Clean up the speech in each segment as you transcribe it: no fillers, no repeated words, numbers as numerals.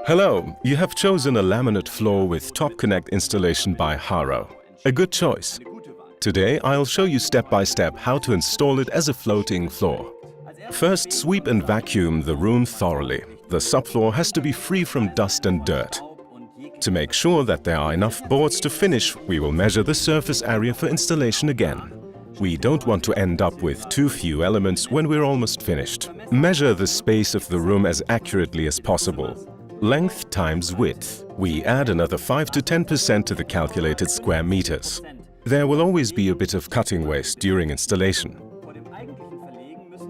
Hello, you have chosen a laminate floor with Top Connect installation by HARO. A good choice. Today I'll show you step by step how to install it as a floating floor. First, sweep and vacuum the room thoroughly. The subfloor has to be free from dust and dirt. To make sure that there are enough boards to finish, we will measure the surface area for installation again. We don't want to end up with too few elements when we're almost finished. Measure the space of the room as accurately as possible. Length times width. We add another 5 to 10% to the calculated square meters. There will always be a bit of cutting waste during installation.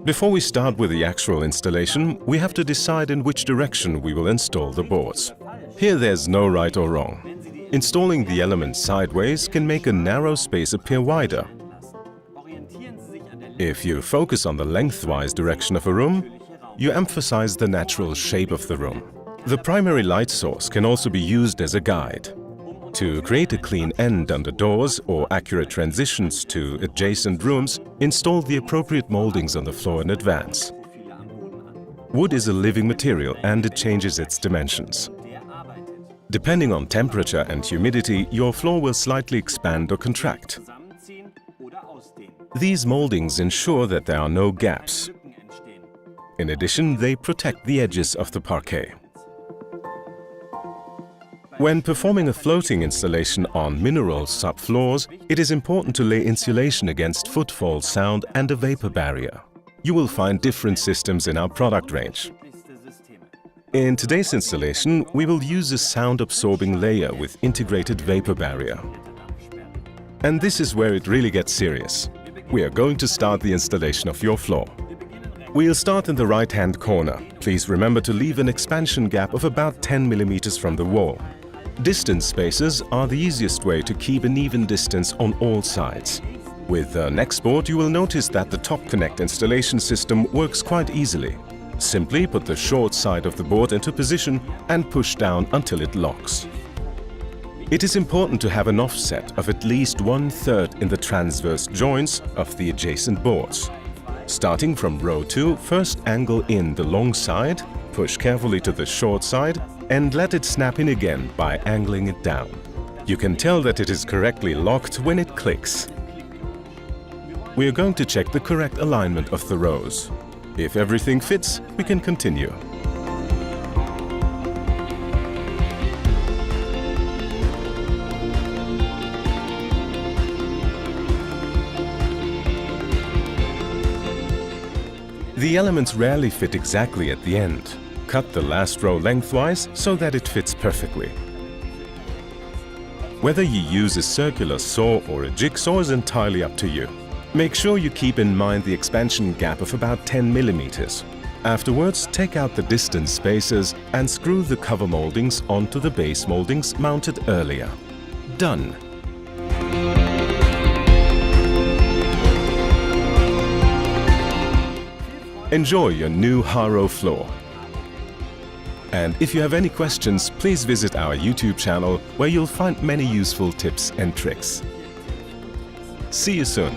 Before we start with the actual installation, we have to decide in which direction we will install the boards. Here there's no right or wrong. Installing the elements sideways can make a narrow space appear wider. If you focus on the lengthwise direction of a room, you emphasize the natural shape of the room. The primary light source can also be used as a guide. To create a clean end under doors or accurate transitions to adjacent rooms, install the appropriate moldings on the floor in advance. Wood is a living material and it changes its dimensions. Depending on temperature and humidity, your floor will slightly expand or contract. These moldings ensure that there are no gaps. In addition, they protect the edges of the parquet. When performing a floating installation on mineral subfloors, it is important to lay insulation against footfall sound and a vapor barrier. You will find different systems in our product range. In today's installation, we will use a sound-absorbing layer with integrated vapor barrier. And this is where it really gets serious. We are going to start the installation of your floor. We'll start in the right-hand corner. Please remember to leave an expansion gap of about 10 mm from the wall. Distance spacers are the easiest way to keep an even distance on all sides. With the next board, you will notice that the Top Connect installation system works quite easily. Simply put the short side of the board into position and push down until it locks. It is important to have an offset of at least 1/3 in the transverse joints of the adjacent boards. Starting from row 2, first angle in the long side, push carefully to the short side and let it snap in again by angling it down. You can tell that it is correctly locked when it clicks. We are going to check the correct alignment of the rows. If everything fits, we can continue. The elements rarely fit exactly at the end. Cut the last row lengthwise so that it fits perfectly. Whether you use a circular saw or a jigsaw is entirely up to you. Make sure you keep in mind the expansion gap of about 10 mm. Afterwards, take out the distance spacers and screw the cover moldings onto the base moldings mounted earlier. Done! Enjoy your new HARO floor. And if you have any questions, please visit our YouTube channel where you'll find many useful tips and tricks. See you soon!